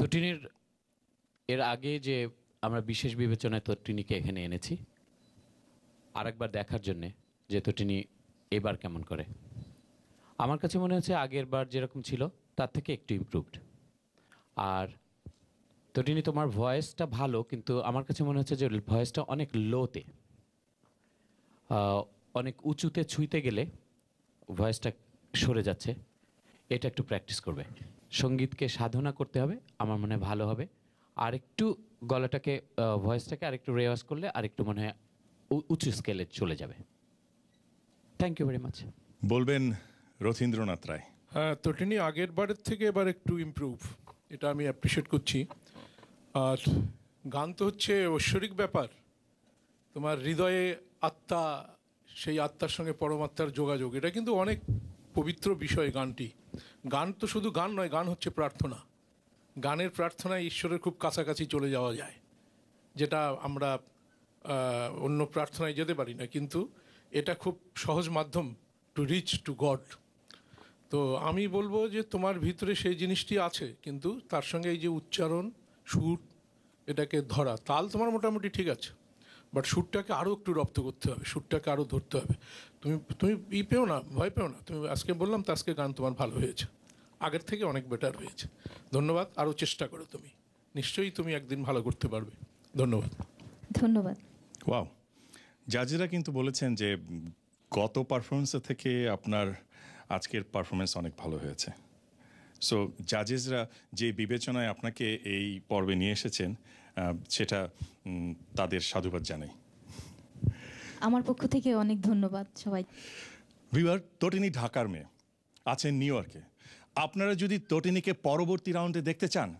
তটিনীর এর আগে যে আমরা বিশেষ বিবেচনায় তটিনীকে এখানে এনেছি আরেকবার দেখার জন্যে যে তটিনী এবার কেমন করে। আমার কাছে মনে হচ্ছে আগের বার যেরকম ছিল তার থেকে একটু ইমপ্রুভড। আর তটিনী তোমার ভয়েসটা ভালো, কিন্তু আমার কাছে মনে হচ্ছে যে ভয়েসটা অনেক লোতে, অনেক উঁচুতে ছুঁইতে গেলে ভয়েসটা সরে যাচ্ছে। এটা একটু প্র্যাকটিস করবে, সঙ্গীতকে সাধনা করতে হবে, আমার মনে হয় ভালো হবে। আর একটু গলাটাকে ভয়েসটাকে আরেকটু রেওয়াজ করলে আরেকটু মনে হয় উঁচু স্কেলে চলে যাবে। Thank you very much. বলবেন রথীন্দ্রনাথ রায়। হ্যাঁ, তটিনী আগের বারের থেকে এবার একটু ইমপ্রুভ, এটা আমি অ্যাপ্রিসিয়েট করছি। আর গান তো হচ্ছে ঐশ্বরিক ব্যাপার, তোমার হৃদয়ে আত্মা, সেই আত্মার সঙ্গে পরমাত্মার যোগাযোগ, এটা কিন্তু অনেক পবিত্র বিষয় গানটি। গান তো শুধু গান নয়, গান হচ্ছে প্রার্থনা। গানের প্রার্থনায় ঈশ্বরের খুব কাছাকাছি চলে যাওয়া যায়, যেটা আমরা অন্য প্রার্থনায় যেতে পারি না, কিন্তু এটা খুব সহজ মাধ্যম টু রিচ টু গড। তো আমি বলবো যে তোমার ভিতরে সেই জিনিসটি আছে, কিন্তু তার সঙ্গে এই যে উচ্চারণ, সুর, এটাকে ধরা, তাল তোমার মোটামুটি ঠিক আছে, বাট সুরটাকে আরও একটু রপ্ত করতে হবে, সুরটাকে আরও ধরতে হবে। তুমি তুমি পেও না, ভয় পেও না। তুমি আজকে বললাম তো, আজকে গান তোমার ভালো হয়েছে, আগের থেকে অনেক বেটার হয়েছে। ধন্যবাদ, আরও চেষ্টা করো, তুমি নিশ্চয়ই তুমি একদিন ভালো করতে পারবে। ধন্যবাদ। ধন্যবাদ। ওয়াও, জাজেরা কিন্তু বলেছেন যে গত পারফরমেন্সের থেকে আপনার আজকের পারফরমেন্স অনেক ভালো হয়েছে। সো জাজেসরা যে বিবেচনায় আপনাকে এই পর্বে নিয়ে এসেছেন সেটা তাদের সাধুবাদ জানাই। আমার পক্ষ থেকে অনেক ধন্যবাদ সবাই। ভিউয়ার, তটিনী ঢাকার মেয়ে, আছেন নিউ ইয়র্কে। আপনারা যদি তটিনীকে পরবর্তী রাউন্ডে দেখতে চান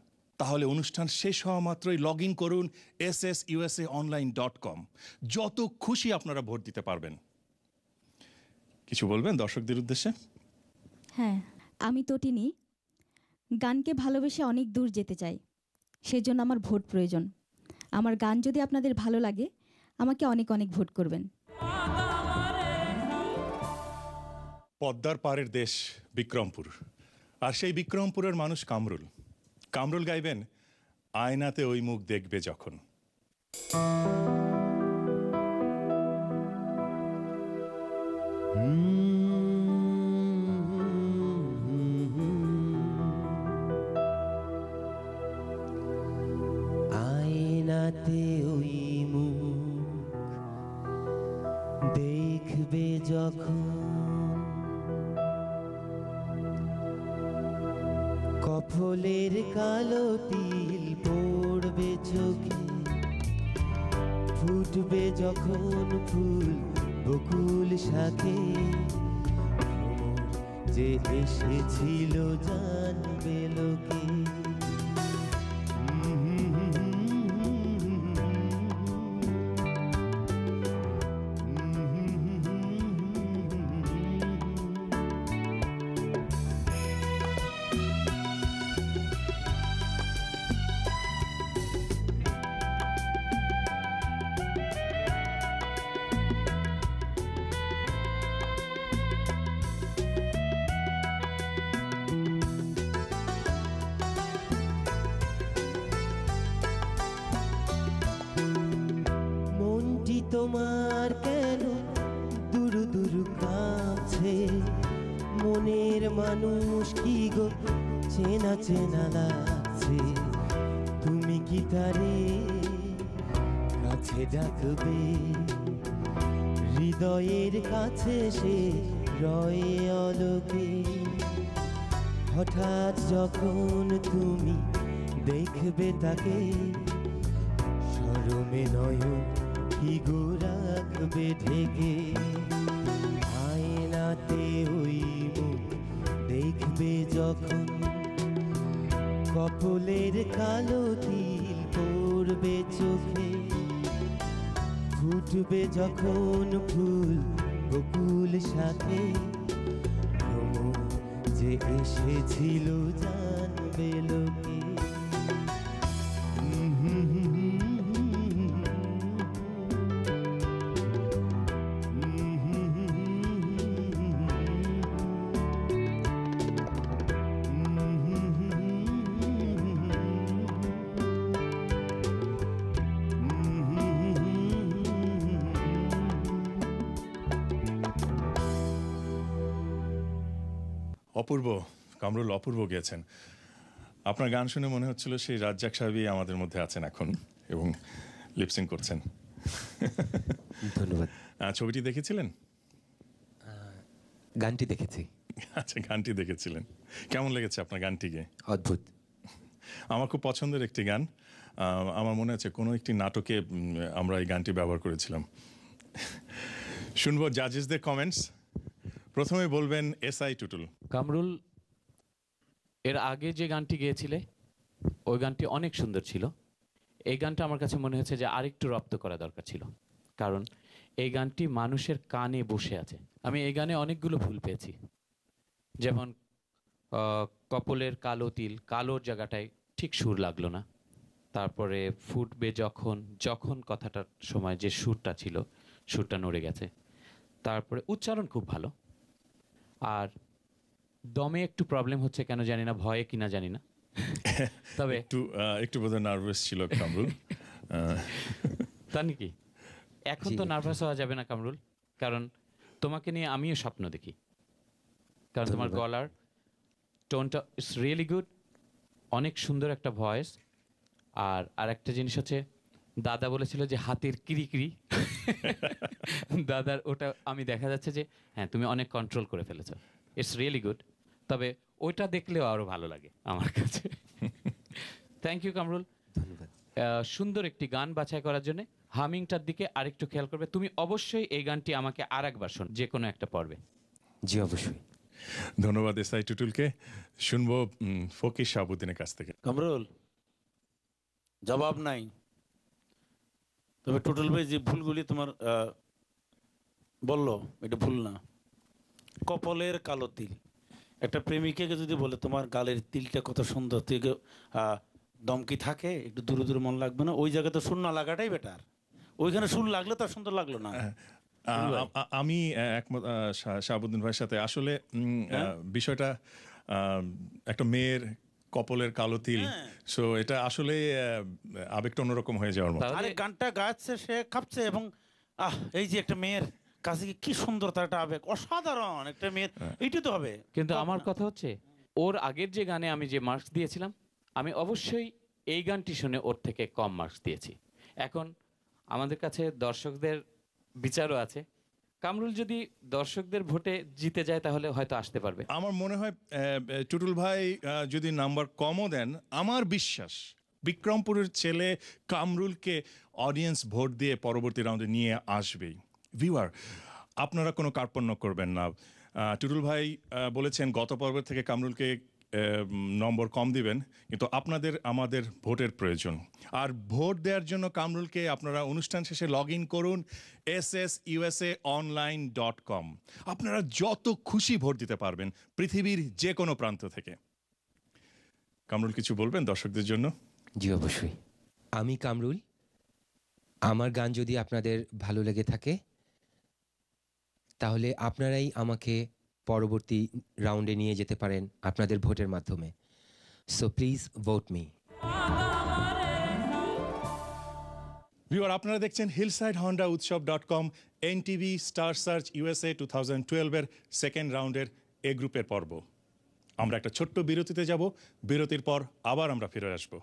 তাহলে অনুষ্ঠান শেষ হওয়া মাত্রই লগ ইন করুন SSUSAonline.com। যত খুশি আপনারা ভোট দিতে পারবেন। কিছু বলবেন দর্শকদের উদ্দেশ্যে? হ্যাঁ, আমি তটিনী গানকে ভালোবেসে অনেক দূর যেতে চাই, সেজন্য আমার ভোট প্রয়োজন। আমার গান যদি আপনাদের ভালো লাগে আমাকে অনেক অনেক ভোট করবেন। পদ্মার পাড়ের দেশ বিক্রমপুর, আর সেই বিক্রমপুরের মানুষ কামরুল। কামরুল গাইবেন আয়নাতে ওই মুখ দেখবে যখন। আয়নাতে ওই মুখ দেখবে যখন, কফলের কালো তিল পড়বে চোখে, ফুটবে যখন ফুল বকুল শাখে, যে এসেছিল জানবে লোকে। তোমার কেন দুরু দুরু কাছে, মনের মানুষ কি গো চেনা চেনা লাগছে, তুমি কি তারে কাছে ডাকবে, হৃদয়ের কাছে সে রয়ে অলোকে, হঠাৎ যখন তুমি দেখবে তাকে, শরমে নয়ন কি গো রাখবে ঢেকে, আয়নাতে ওই মুখ দেখবে যখন, কপলের কালো তিল পড়বে চোখে, ফুটবে যখন ফুল বকুল শাখে, যে এসেছিল জানবে লোকে। অপূর্ব, কামরুল অপূর্ব গেয়েছেন। আপনার গান শুনে মনে হচ্ছিল সেই রাজ্জাক সাহেবই আমাদের মধ্যে আছেন এখন এবং লিপসিং করছেন। ধন্যবাদ। ছবিটি দেখেছিলেন? গানটি দেখেছি। আচ্ছা, গানটি দেখেছিলেন। কেমন লেগেছে আপনার গানটিকে? অদ্ভুত। আমার খুব পছন্দের একটি গান। আমার মনে আছে কোনো একটি নাটকে আমরা এই গানটি ব্যবহার করেছিলাম। শুনবো জাজেসদের কমেন্টস। প্রথমে বলবেন SI টুটুল। কামরুল, এর আগে যে গানটি গেয়েছিলে ওই গানটি অনেক সুন্দর ছিল। এই গানটা আমার কাছে মনে হচ্ছে যে আরেকটু রপ্ত করা দরকার ছিল, কারণ এই গানটি মানুষের কানে বসে আছে। আমি এই গানে অনেকগুলো ভুল পেয়েছি, যেমন কপলের কালো তিল, কালোর জায়গাটায় ঠিক সুর লাগলো না। তারপরে ফুটবে যখন, যখন কথাটার সময় যে সুরটা ছিল সুরটা নড়ে গেছে। তারপরে উচ্চারণ খুব ভালো, আর দমে একটু প্রবলেম হচ্ছে কেন জানি না, ভয়ে কিনা জানি না। তবে একটু বোধহয় নার্ভাস ছিল কামরুল। তা নাকি? এখন তো নার্ভাস হওয়া যাবে না কামরুল, কারণ তোমাকে নিয়ে আমিও স্বপ্ন দেখি। কারণ তোমার গলার টোনটা ইটস রিয়েলি গুড, অনেক সুন্দর একটা ভয়েস। আর একটা জিনিস হচ্ছে, দাদা বলেছিল যে হাতের কিরিকিরি, দাদার ওটা আমি দেখা যাচ্ছে যে হ্যাঁ তুমি অনেক কন্ট্রোল করে ফেলেছো। It's really good. তবে ওইটা দেখলেও আরো ভালো লাগে আমার কাছে। থ্যাংক ইউ কামরুল, ধন্যবাদ। সুন্দর একটি গান বাছাই করার জন্য। হামিংটার দিকে আরেকটু খেয়াল করবে। তুমি অবশ্যই এই গানটি আমাকে আর একবার শোন, যে কোনো একটা পর্বে। জি অবশ্যই। ধন্যবাদ SI টুটুলকে। শুনবো ফকির শাহাবুদ্দিনের কাছ থেকে। কামরুল, জবাব নাই। তবে টুটুল ভাই যে ভুলগুলি তোমার বললো, এটা ভুল না। কপালের কালো তিল, একটা প্রেমিকাকে যদি বলে তোমার গালের তিলটা কত সুন্দর, তুই দমকি থাকে, একটু দূরে দূরে মন লাগবে না, ওই জায়গায় তো সুর না লাগাটাই বেটার। ওইখানে সুর লাগলে তো সুন্দর লাগলো না। আমি একমত শাহাবুদ্দিন ভাইয়ের সাথে। আসলে বিষয়টা একটা মেয়ের কপলের কালো তিল, সো এটা আসলে আবেগটা অন্যরকম হয়ে যাওয়ার মতো। আরে গানটা গাচ্ছে, সে খাপছে, এবং এই যে একটা মেয়ের কাছে কি সুন্দর, তার একটা আবেগ অসাধারণ, একটা মেয়ের এইটা তো হবে। কিন্তু আমার কথা হচ্ছে, ওর আগের যে গানে আমি যে মার্কস দিয়েছিলাম, আমি অবশ্যই এই গানটি শুনে ওর থেকে কম মার্কস দিয়েছি। এখন আমাদের কাছে দর্শকদের বিচারও আছে। কামরুল যদি দর্শকদের ভোটে জিতে যায় তাহলে হয়তো আসতে পারবে। আমার মনে হয় টুটুল ভাই যদি নাম্বার কমও দেন, আমার বিশ্বাস বিক্রমপুরের ছেলে কামরুলকে অডিয়েন্স ভোট দিয়ে পরবর্তী রাউন্ডে নিয়ে আসবেই। ভিউয়ার, আপনারা কোনো কার্পণ্য করবেন না। টুটুল ভাই বলেছেন গত পর্বের থেকে কামরুলকে নম্বর কম দিবেন, কিন্তু আপনাদের আমাদের ভোটের প্রয়োজন। আর ভোট দেওয়ার জন্য কামরুলকে আপনারা অনুষ্ঠান শেষে লগ ইন করুন SSUSAonline.com। আপনারা যত খুশি ভোট দিতে পারবেন পৃথিবীর যে কোনো প্রান্ত থেকে। কামরুল, কিছু বলবেন দর্শকদের জন্য? জি অবশ্যই। আমি কামরুল, আমার গান যদি আপনাদের ভালো লেগে থাকে তাহলে আপনারাই আমাকে পরবর্তী রাউন্ডে নিয়ে যেতে পারেন আপনাদের ভোটের মাধ্যমে। So please vote me. Viewer, আপনারা দেখছেন hillsidehondautshav.com NTV star search USA 2012-এর সেকেন্ড রাউন্ডের এ গ্রুপের পর্ব। আমরা একটা ছোট্ট বিরতিতে যাব, বিরতির পর আবার আমরা ফিরে আসবো।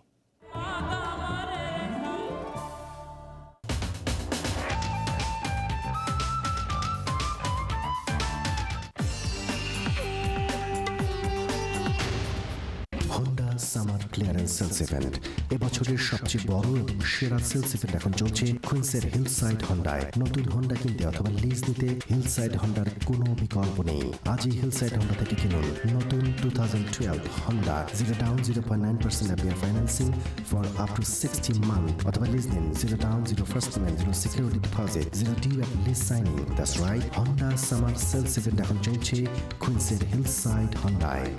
Honda summer clearance sales event, এবছরের সবচেয়ে বড় এবং সেরা সেলস ইভেন্ট এখন চলছে কুইন্সের হিলসাইড হন্ডায়। নতুন হোন্ডা কিনতে অথবা লিজ নিতে হিলসাইড হন্ডার কোনো বিকল্প নেই। আজই হিলসাইড হোন্ডা থেকে কিনুন নতুন 2012 Honda 0 down 0.9% APR financing for up to 60 month, অথবা লিজ নিন 0 down 0 first payment 0 security deposit 0 due at lease signing. That's right, Honda summer sales event এখন চলছে কুইন্সের হিলসাইড হন্ডায়।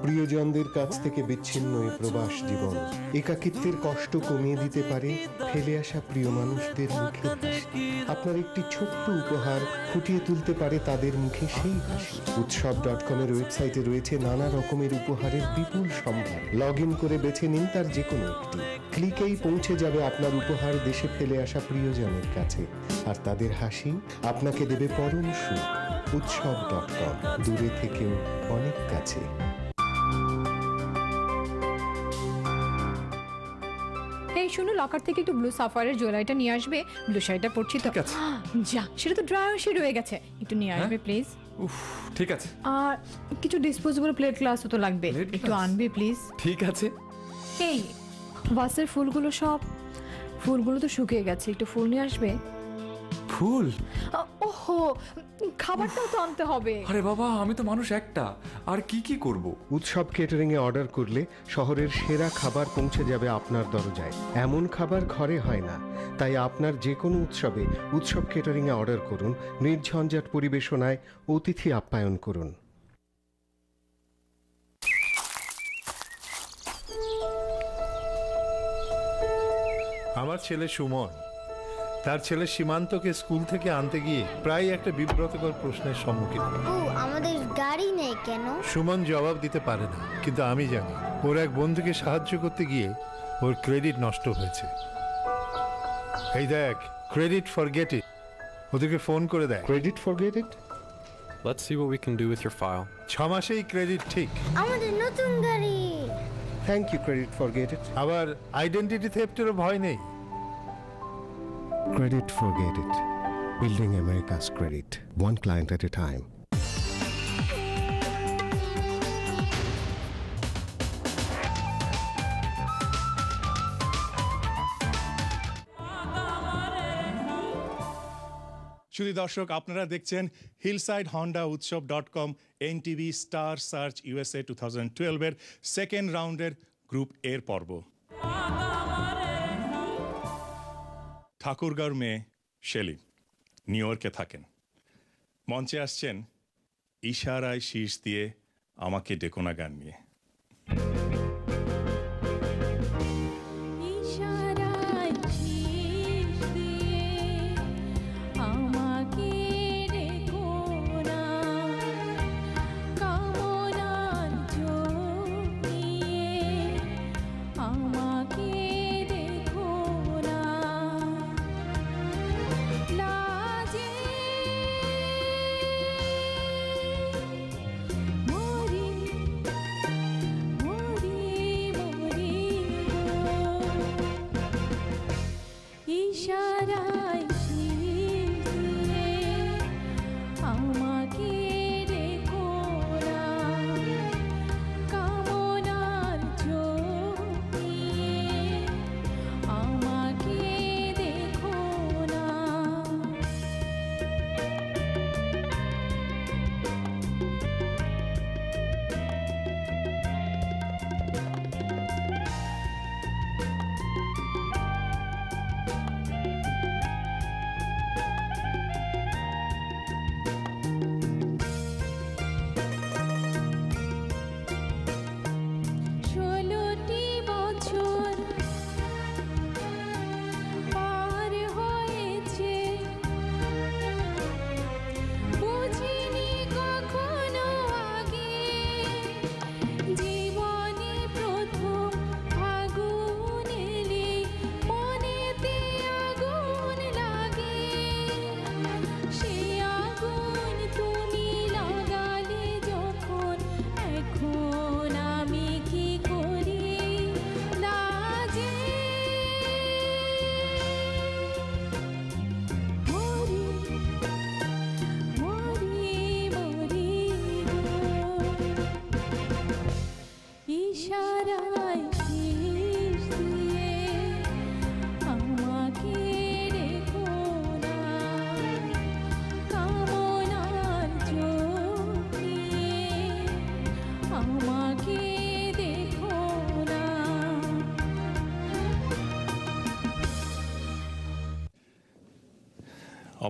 প্রিয়জনদের কাছ থেকে বিচ্ছিন্ন এই প্রবাস জীবন একাকিত্বের কষ্ট কমিয়ে দিতে পারে ফেলে আসা প্রিয় মানুষদের মুখে হাসি। আপনার একটি ছোট্ট উপহার ফুটিয়ে তুলতে পারে তাদের মুখে সেই হাসি। উৎসব.com এর ওয়েবসাইটে রয়েছে নানা রকমের উপহারের বিপুল সম্ভার। লগ ইন করে বেছে নিন তার যে কোনো একটি। ক্লিকেই পৌঁছে যাবে আপনার উপহার দেশে ফেলে আসা প্রিয়জনের কাছে, আর তাদের হাসি আপনাকে দেবে পরম সুখ। উৎসব.com, দূরে থেকেও অনেক কাছে। এই শুনো, লকার থেকে একটু ব্লু সাফায়ারের জুয়েলারিটা নিয়ে আসবে। ব্লু শাড়িটা পরছি তো। যা, সেটা তো ড্রাই ওয়াশে রয়ে গেছে, একটু নিয়ে আসবে প্লিজ। উফ, ঠিক আছে। আর কিছু ডিসপোজেবল প্লেট গ্লাসও তো লাগবে, একটু আনবে প্লিজ। ঠিক আছে। এই ভাসের ফুলগুলো তো শুকিয়ে গেছে, একটু ফুল নিয়ে আসবে। ফুল? ওহো, খাবারটাও তো আনতে হবে। আরে বাবা, আমি তো মানুষ একটা, আর কি করব? উৎসব কেটারিং এ অর্ডার করলে শহরের সেরা খাবার পৌঁছে যাবে আপনার দরজায়। এমন খাবার ঘরে হয় না, তাই আপনার যে কোনো উৎসবে উৎসব কেটারিং এ অর্ডার করুন। নির্ঝঞ্ঝাট পরিবেশনায় অতিথি আপ্যায়ন করুন। আমার ছেলে সুমন তার ছেলে সীমান্তকে স্কুল থেকে আনতে গিয়ে প্রায় একটা বিব্রতকর প্রশ্নের সম্মুখীন। ও, আমাদের গাড়ি নেই কেন? সুমন জবাব দিতে পারে না, কিন্তু আমি জানি ওর এক বন্ধুকে সাহায্য করতে গিয়ে ওর ক্রেডিট নষ্ট হয়েছে। এই দেখ, ক্রেডিট ফরগেট ইট, ওদেরকে ফোন করে দেয়। Credit forget it? Let's see what we can do with your file. 6 মাসেই ক্রেডিট ঠিক। আমাদের নতুন গাড়ি। Thank you credit forget it. আবার আইডেন্টিটি থেফটেরও ভয় নেই। Credit forget it. Building America's credit, one client at a time. শুধু দর্শক, আপনারা দেখছেন হিলসাইড হন্ডা উৎসব.com NTV স্টার সার্চ USA 2012 এর সেকেন্ড রাউন্ডের গ্রুপ এর পর্ব। ঠাকুরগাঁওর মেয়ে শেলি নিউ ইয়র্কে থাকেন। মঞ্চে আসছেন ইশারায় শীষ দিয়ে আমাকে ডেকোনা গান নিয়ে।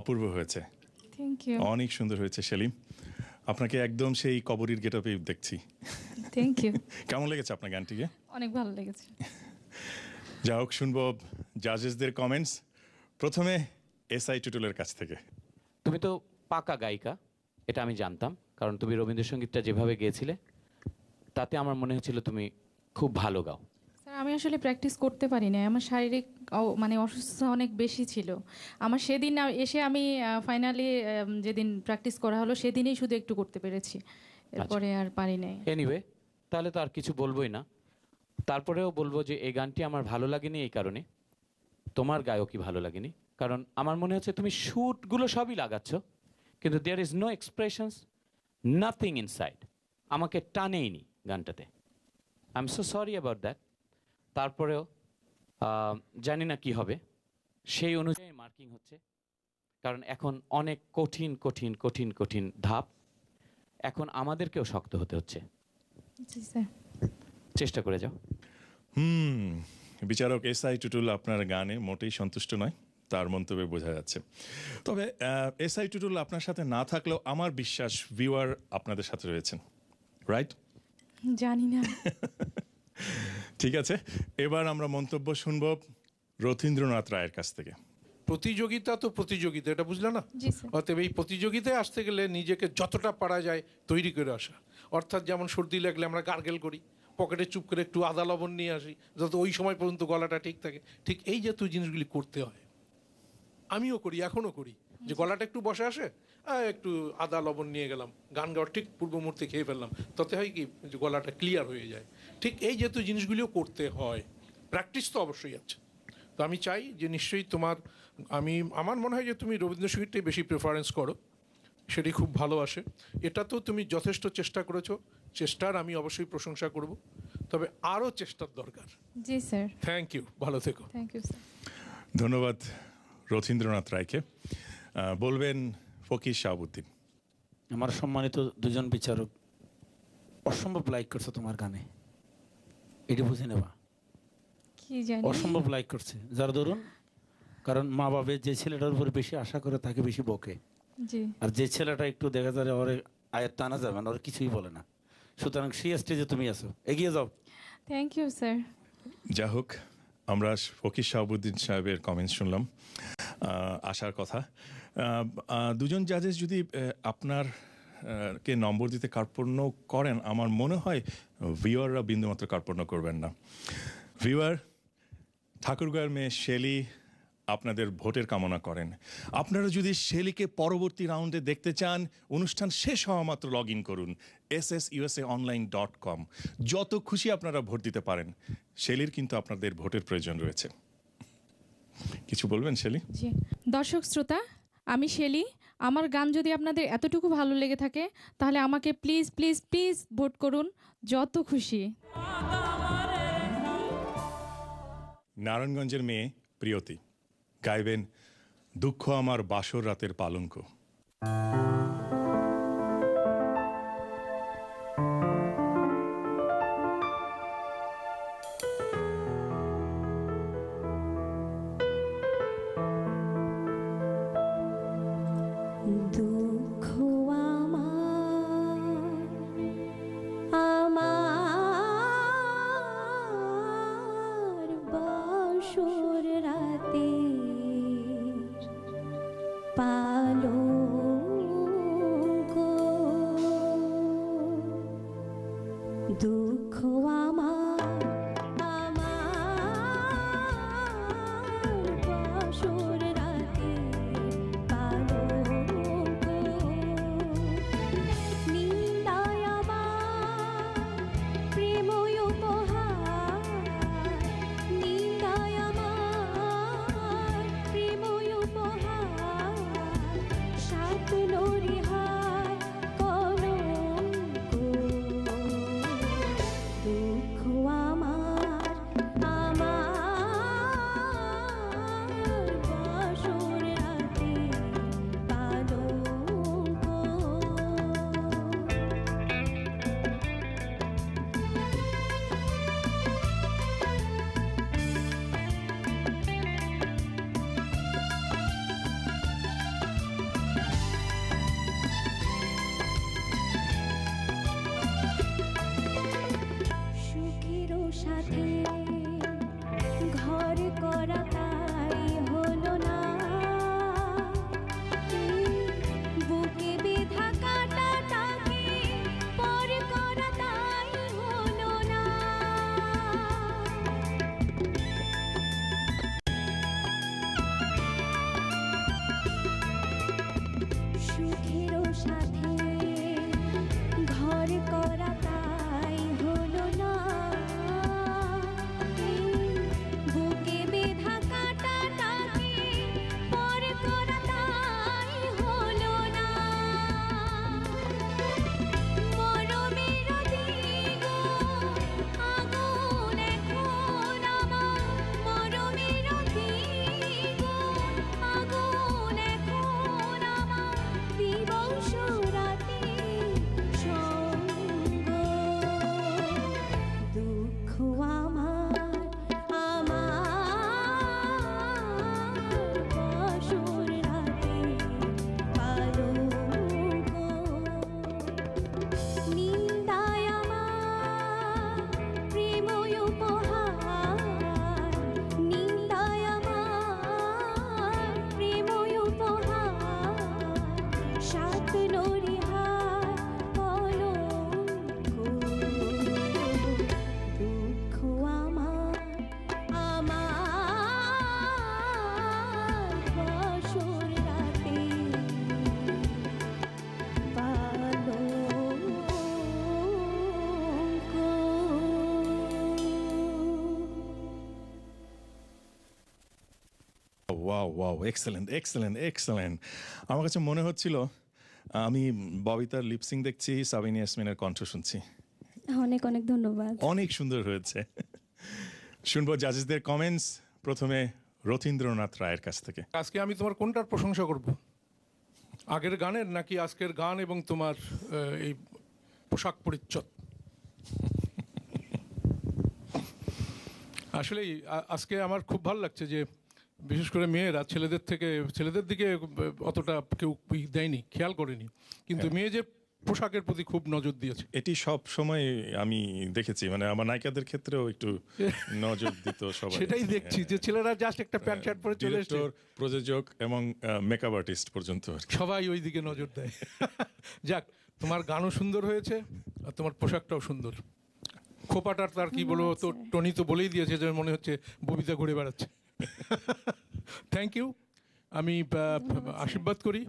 অপূর্ব হয়েছে, থ্যাংক ইউ। অনেক সুন্দর হয়েছে সেলিম। আপনাকে একদম সেই কবরীর গেটআপে দেখছি। Thank you. কেমন লেগেছে আপনার গানটিকে? অনেক ভালো লেগেছে। যা হোক, শুনবো জাজেসদের কমেন্টস। প্রথমে SI টুটুলের কাছ থেকে। তুমি তো পাকা গায়িকা, এটা আমি জানতাম, কারণ তুমি রবীন্দ্রসঙ্গীতটা যেভাবে গেয়েছিলে তাতে আমার মনে হচ্ছিল তুমি খুব ভালো গাও। স্যার, আমি আসলে প্র্যাকটিস করতে পারি না, আমার শারীরিক মানে অসুস্থতা অনেক বেশি ছিল আমার। সেদিন এসে আমি ফাইনালি যেদিন প্র্যাকটিস করা হলো সেদিনই শুধু একটু করতে পেরেছি, এরপরে আর পারি নাই। এনিওয়ে, তাহলে তো আর কিছু বলবোই না। তারপরেও বলবো যে এই গানটি আমার ভালো লাগেনি এই কারণে, তোমার গায়কই ভালো লাগেনি। কারণ আমার মনে হচ্ছে তুমি শ্যুটগুলো সবই লাগাচ্ছ, কিন্তু there is no expressions, nothing inside. আমাকে টানেইনি গানটাতে। I am so sorry about that. তারপরেও জানি না কি হবে, সেই অনুযায়ী মার্কিং হচ্ছে। কারণ এখন অনেক কঠিন কঠিন কঠিন কঠিন ধাপ, এখন আমাদেরকেও শক্ত হতে হচ্ছে। চেষ্টা করে যাও। বিচারক SI টুটুল আপনার গানে মোটেই সন্তুষ্ট নয়, তার মন্তব্যে বোঝা যাচ্ছে। তবে SI টুটুল আপনার সাথে না থাকলেও আমার বিশ্বাস ভিউয়ার আপনাদের সাথে রয়েছেন, রাইট? জানি না। ঠিক আছে, এবার আমরা মন্তব্য শুনব রথীন্দ্রনাথ রায়ের কাছ থেকে। প্রতিযোগিতা তো প্রতিযোগিতা, এটা বুঝলে না? অতএব এই প্রতিযোগিতায় আসতে গেলে নিজেকে যতটা পারা যায় তৈরি করে আসা। অর্থাৎ যেমন সর্দি লাগলে আমরা গার্গেল করি, পকেটে চুপ করে একটু আদা লবণ নিয়ে আসি যাতে ওই সময় পর্যন্ত গলাটা ঠিক থাকে। ঠিক এই জাতীয় জিনিসগুলি করতে হয়, আমিও করি, এখনও করি। যে গলাটা একটু বসে আসে, একটু আদা লবণ নিয়ে গেলাম, গান গাওয়ার ঠিক পূর্ব মুহূর্তে খেয়ে ফেললাম, তাতে হয় কি যে গলাটা ক্লিয়ার হয়ে যায়। ঠিক এই জাতীয় জিনিসগুলিও করতে হয়, প্র্যাকটিস তো অবশ্যই আছে। তো আমি চাই যে নিশ্চয়ই আমার মনে হয় যে তুমি রবীন্দ্রসঙ্গীতটাই বেশি প্রেফারেন্স করো, সেটি খুব ভালোবাসে। এটা তো তুমি যথেষ্ট চেষ্টা করেছো, চেষ্টার আমি অবশ্যই প্রশংসা করব, তবে আরও চেষ্টার দরকার। জি স্যার। থ্যাংক ইউ, ভালো থেকো। Thank you sir. ধন্যবাদ রথীন্দ্রনাথ রায়কে। বলবেন ফকির শাহাবুদ্দিন। আমার সম্মানিত দুজন বিচারক অসম্ভব লাইক করছে তোমার গানে, এটি বুঝে নেবা। কি জানি অসম্ভব লাইক করছে, যার ধরুন কারণ মা বাবা যে ছেলেটার উপরে বেশি আশা করে তাকে বেশি বকে, আর যে ছেলেটা একটু দেখা যায় ওরে আয়ত্ত আনা যাবে না, ওর কিছুই বলে না। সুতরাং সেই স্টেজে তুমি আছো, এগিয়ে যাও। Thank you sir. যা হোক, আমরা ফকির শাহাবুদ্দিন সাহেবের কমেন্টস শুনলাম, আসার কথা। দুজন জাজেস যদি আপনার কে নম্বর দিতে কার্পণ্য করেন, আমার মনে হয় ভিউয়াররা বিন্দুমাত্র কার্পণ্য করবেন না। ভিউয়ার, ঠাকুরগাঁয়ের মেয়ে শেলি আপনাদের ভোটের কামনা করেন। আপনারা যদি শেলিকে পরবর্তী রাউন্ডে দেখতে চান, অনুষ্ঠান শেষ হওয়া মাত্র লগ ইন করুন ssusaonline.com। যত খুশি আপনারা ভোট দিতে পারেন। শেলির কিন্তু আপনাদের ভোটের প্রয়োজন রয়েছে। কিছু বলবেন শেলি? জি, দর্শক শ্রোতা, আমি শেলি। আমার গান যদি আপনাদের এতটুকু ভালো লেগে থাকে তাহলে আমাকে প্লিজ প্লিজ প্লিজ ভোট করুন, যত খুশি। নারায়ণগঞ্জের মেয়ে প্রিয়তি গাইবেন দুঃখ আমার বাসর রাতের পালঙ্ক। দুঃখ আমার বাসর রাতের পালঙ্ক, দুঃখ আমার বাসর রাতের পালঙ্ক, নিন্দায় আমার প্রেময় উপহার, নিন্দায় আমার wow wow, excellent excellent excellent. আমার কাছে মনে হচ্ছিল আমি ববিতার লিপসিং দেখছি, সাবিনা ইয়াসমিনের কণ্ঠ শুনছি। অনেক অনেক ধন্যবাদ। অনেক সুন্দর হয়েছে। শুনবো জাজেসদের কমেন্টস, প্রথমে রথীন্দ্রনাথ রায়ের কাছ থেকে। আজকে আমি তোমার কোনটার প্রশংসা করব, আগের গানের নাকি আজকের গান এবং তোমার এই পোশাক পরিচ্ছদ? আসলে আজকে আমার খুব ভালো লাগছে যে বিশেষ করে মেয়েরা ছেলেদের দিকে অতটা কেউ দেয়নি, খেয়াল করেনি, কিন্তু মেয়েদের পোশাকের প্রতি খুব নজর দিয়েছে। এটি সব সময় আমি দেখেছি, মানে আমার নায়িকাদের ক্ষেত্রেও একটু নজর দিত সবাই। সেটাই দেখছি যে ছেলেরা জাস্ট একটা প্যান্ট শার্ট পরে চলে এসেছে, প্রযোজক এবং মেকআপ আর্টিস্ট পর্যন্ত সবাই ওই দিকে নজর দেয়। যাক, তোমার গানও সুন্দর হয়েছে আর তোমার পোশাকটাও সুন্দর। খোপাটার তার কি বলবো, তো টনি তো বলেই দিয়েছে যে মনে হচ্ছে ববিতা ঘুরে বেড়াচ্ছে। Thank you. আমি আশীর্বাদ করি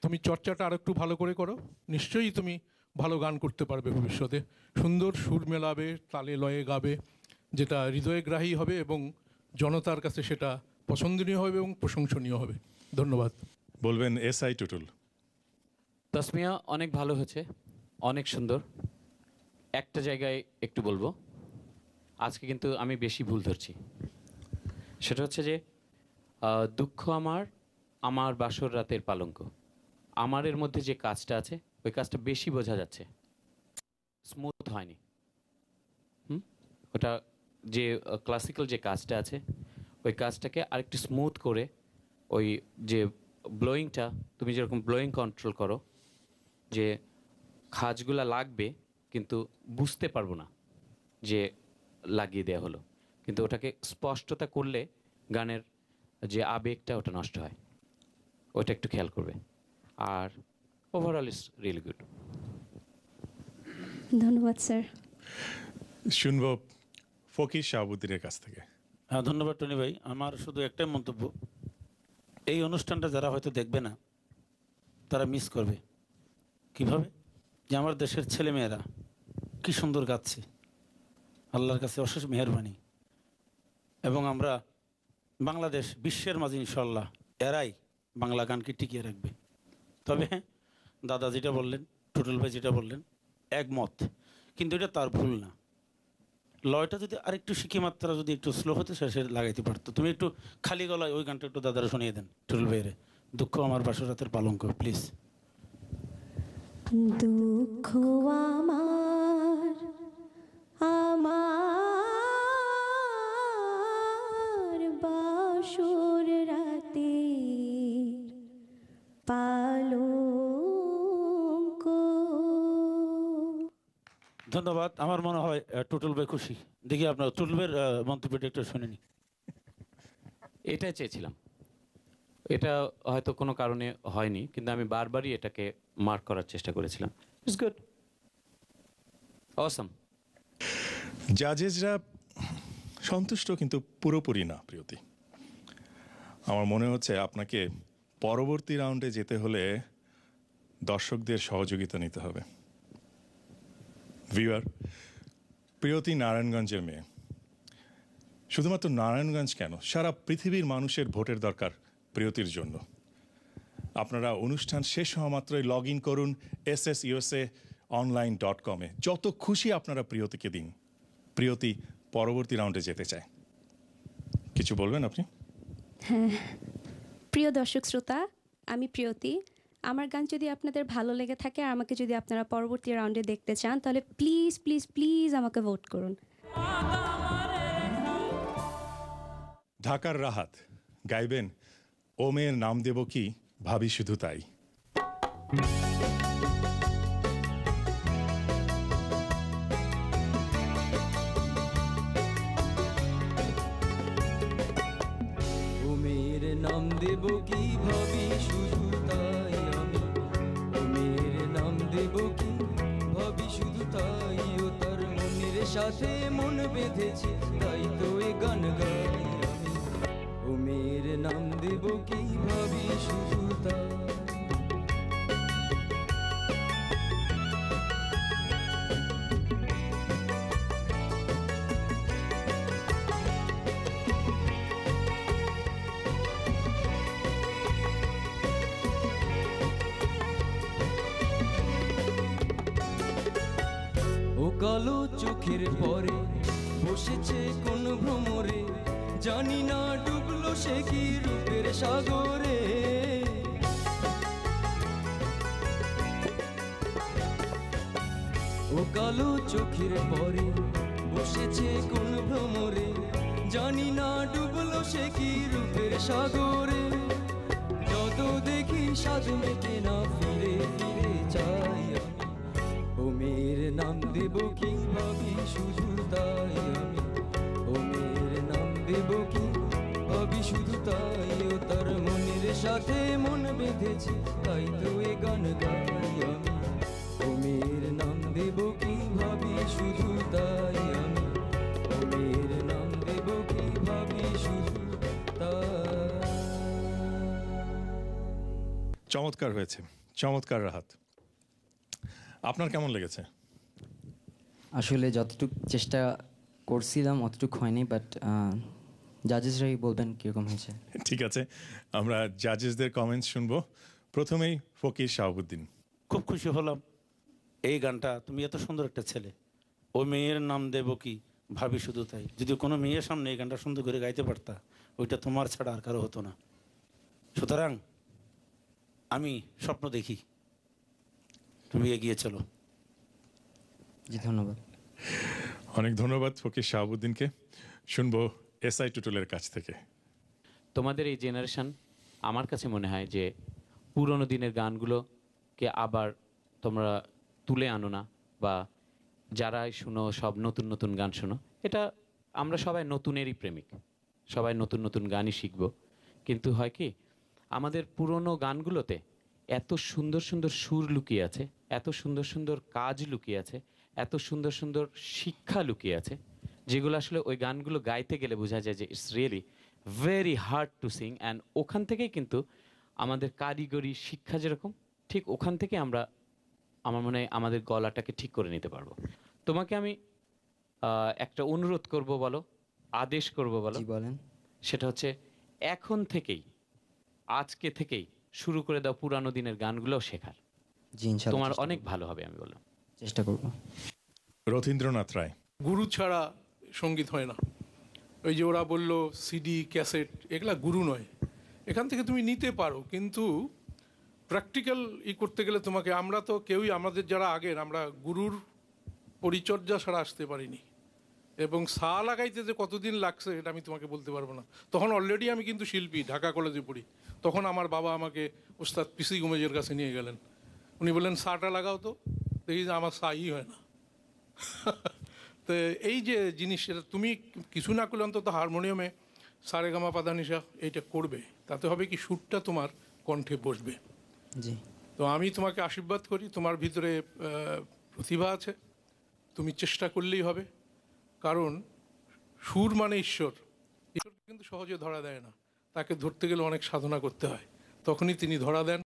তুমি চর্চাটা আর একটু ভালো করে করো, নিশ্চয়ই তুমি ভালো গান করতে পারবে ভবিষ্যতে। সুন্দর সুর মেলাবে, তালে লয়ে গাবে, যেটা হৃদয়গ্রাহী হবে এবং জনতার কাছে সেটা পছন্দনীয় হবে এবং প্রশংসনীয় হবে। ধন্যবাদ। বলবেন SI টুটুল। তাসমিয়া অনেক ভালো হয়েছে, অনেক সুন্দর। একটা জায়গায় একটু বলবো, আজকে কিন্তু আমি বেশি ভুল ধরছি। সেটা হচ্ছে যে দুঃখ আমার বাসর রাতের পালঙ্ক, আমারের মধ্যে যে কাজটা আছে ওই কাজটা বেশি বোঝা যাচ্ছে, স্মুথ হয়নি। ওটা যে ক্লাসিক্যাল যে কাজটা আছে ওই কাজটাকে আরেকটু স্মুথ করে, ওই যে ব্লোয়িংটা তুমি যেরকম ব্লোয়িং কন্ট্রোল করো, যে খাজগুলা লাগবে কিন্তু বুঝতে পারবো না যে লাগিয়ে দেওয়া হলো, কিন্তু ওটাকে স্পষ্টতা করলে গানের যে আবেগটা ওটা নষ্ট হয়, ওটা একটু খেয়াল করবে। আর ওভারঅল ইজ রিয়েলি গুড। ধন্যবাদ স্যার। শুনবো ফকির শাহাবুদ্দিনের কাছ থেকে। হ্যাঁ, ধন্যবাদ টনি ভাই। আমার শুধু একটাই মন্তব্য, এই অনুষ্ঠানটা যারা হয়তো দেখবে না তারা মিস করবে। কিভাবে? যে আমার দেশের ছেলেমেয়েরা কি সুন্দর গাচ্ছে, আল্লাহর কাছে অশেষ মেহেরবানি। এবং আমরা বাংলাদেশ বিশ্বের মাঝে ইনশাল্লাহ এরাই বাংলা গানকে টিকিয়ে রাখবে। তবে দাদা যেটা বললেন, টুটুল ভাই যেটা বললেন, একমত, কিন্তু এটা তার ভুল না। লয়টা যদি আরেকটু শিখি মাত্রা যদি একটু স্লো হতো সে লাগাইতে পারতো। তুমি একটু খালি গলায় ওই গানটা একটু দাদারা শুনিয়ে দেন টুটুল ভাইয়ের, দুঃখ আমার বাসর রাতের পালঙ্ক, প্লিজ। দুঃখ আমার বাসর রাতে পালঙ্ক। ধন্যবাদ। আমার মনে হয় টুটুল ভাই খুশি। দেখি আপনার টুটুল ভাইয়ের মন্তব্যটা একটু শুনে নি। এটাই চেয়েছিলাম, এটা হয়তো কোনো কারণে হয়নি, কিন্তু আমি বারবারই এটাকে মার্ক করার চেষ্টা করেছিলাম। It's good, awesome. জাজেসরা সন্তুষ্ট কিন্তু পুরোপুরি না প্রিয়তি। আমার মনে হচ্ছে আপনাকে পরবর্তী রাউন্ডে যেতে হলে দর্শকদের সহযোগিতা নিতে হবে। ভিউয়ার, প্রিয়তি নারায়ণগঞ্জের মেয়ে। শুধুমাত্র নারায়ণগঞ্জ কেন, সারা পৃথিবীর মানুষের ভোটের দরকার প্রিয়তির জন্য। আপনারা অনুষ্ঠান শেষ হওয়া মাত্রই লগ ইন করুন SSUSAonline.com। যত খুশি আপনারা প্রিয়তিকে দিন। প্রিয়তি পরবর্তী রাউন্ডে যেতে চায়। কিছু বলবেন আপনি? হ্যাঁ, প্রিয় দর্শক শ্রোতা, আমি প্রিয়তি। আমার গান যদি আপনাদের ভালো লেগে থাকে আর আমাকে যদি আপনারা পরবর্তী রাউন্ডে দেখতে চান, তাহলে প্লিজ প্লিজ প্লিজ আমাকে ভোট করুন। ঢাকার রাহাত গাইবেন ও মেয়ের নাম দেব কি ভাবি শুধু তাই। ও মেয়ের নাম দেব কি ভাবি শুধু তাই আমি, ও মেয়ের নাম দেব কি ভাবি শুধু তাই। ও তার মনের সাথে মন বেঁধেছে, তাই তো এ গান গাই আমি। ও মেয়ের নাম দেব কি ভাবি শুধু তাই। চোখের পরে বসেছে কোন ভ্রমরে, জানি না ডুবলো সে কি রূপের সাগরে। ও কালো চোখের পরে বসেছে কোন ভ্রমরে, জানি না ডুবলো সে কি রূপের সাগরে। যত দেখি সাধ মেটে না, ফিরে ফিরে চাই আমি, ও মেয়ের নাম দেব কি ভাবি শুধু তাই আমি, ও মেয়ের নাম দেব কি ভাবি শুধু তাই। ও তার মনের সাথে মন বেঁধেছে, তাই তো এ গান গাই আমি, ও মেয়ের নাম দেব কি ভাবি শুধু তাই আমি, ও মেয়ের নাম দেব কি ভাবি শুধু তাই। চমৎকার হয়েছে, চমৎকার রাহাত। আপনার কেমন লেগেছে? আসলে যতটুকু চেষ্টা করছিলাম অতটুকু হয়নি, বাট জাজেসরাই বলবেন কীরকম হয়েছে। ঠিক আছে, আমরা জাজেসদের কমেন্টস শুনবো। প্রথমেই ফকির শাহাবুদ্দিন। খুব খুশি হলাম এই গানটা, তুমি এত সুন্দর একটা ছেলে, ও মেয়ের নাম দেব কি ভাবি শুধু তাই। যদি কোনো মেয়ের সামনে এই গানটা সুন্দর করে গাইতে পারতা, ওইটা তোমার ছাড়া আর কারো হতো না। সুতরাং আমি স্বপ্ন দেখি তুমি এগিয়ে চলো। জি ধন্যবাদ। অনেক ধন্যবাদ ফকির শাহাবুদ্দিনকে। শুনবো এসআই টুটুলের কাছ থেকে। তোমাদের এই জেনারেশন আমার কাছে মনে হয় যে পুরনো দিনের গানগুলোকে আবার তোমরা তুলে আনো না, বা যারাই শুনো সব নতুন নতুন গান শোনো। এটা আমরা সবাই নতুনেরই প্রেমিক, সবাই নতুন নতুন গানই শিখব। কিন্তু হয় কি, আমাদের পুরনো গানগুলোতে এত সুন্দর সুন্দর সুর লুকিয়ে আছে, এত সুন্দর সুন্দর কাজ লুকিয়ে আছে, এত সুন্দর সুন্দর শিক্ষা লুকিয়ে আছে, যেগুলো আসলে ওই গানগুলো গাইতে গেলে বোঝা যায় যে it's really very hard to Singh. And ওখান থেকেই কিন্তু আমাদের কারিগরি শিক্ষা যেরকম, ঠিক ওখান থেকে আমরা, আমার মনে হয় আমাদের গলাটাকে ঠিক করে নিতে পারবো। তোমাকে আমি একটা অনুরোধ করব, বলো, আদেশ করব, বলো। বলেন। সেটা হচ্ছে এখন থেকেই, আজকে থেকেই শুরু করে দাও পুরানো দিনের গানগুলো শেখার। জি ইনশাআল্লাহ, তোমার অনেক ভালো হবে আমি বললাম। চেষ্টা করব। রথীন্দ্রনাথ রায়। গুরু ছাড়া সঙ্গীত হয় না। ওই যে ওরা বললো সিডি ক্যাসেট, এগুলা গুরু নয়। এখান থেকে তুমি নিতে পারো, কিন্তু প্র্যাকটিক্যাল করতে গেলে তোমাকে, আমরা তো কেউই, আমাদের যারা আগের, আমরা গুরুর পরিচর্যা ছাড়া আসতে পারিনি। এবং সা লাগাইতে যে কতদিন লাগছে এটা আমি তোমাকে বলতে পারবো না। তখন অলরেডি আমি কিন্তু শিল্পী, ঢাকা কলেজে পড়ি। তখন আমার বাবা আমাকে ওস্তাদ পিসি গুমেজের কাছে নিয়ে গেলেন। উনি বললেন সাটা লাগাও, তো দেখি যে আমার সাই হয় না। তো এই যে জিনিস, এটা তুমি কিছু না করলে অন্তত হারমোনিয়ামে সারেগামা পাদানিসা এইটা করবে, তাতে হবে কি সুরটা তোমার কণ্ঠে বসবে। জি। তো আমি তোমাকে আশীর্বাদ করি, তোমার ভিতরে প্রতিভা আছে, তুমি চেষ্টা করলেই হবে। কারণ সুর মানে ঈশ্বর, ঈশ্বরকে কিন্তু সহজে ধরা দেয় না, তাকে ধরতে গেলে অনেক সাধনা করতে হয়, তখনই তিনি ধরা দেন।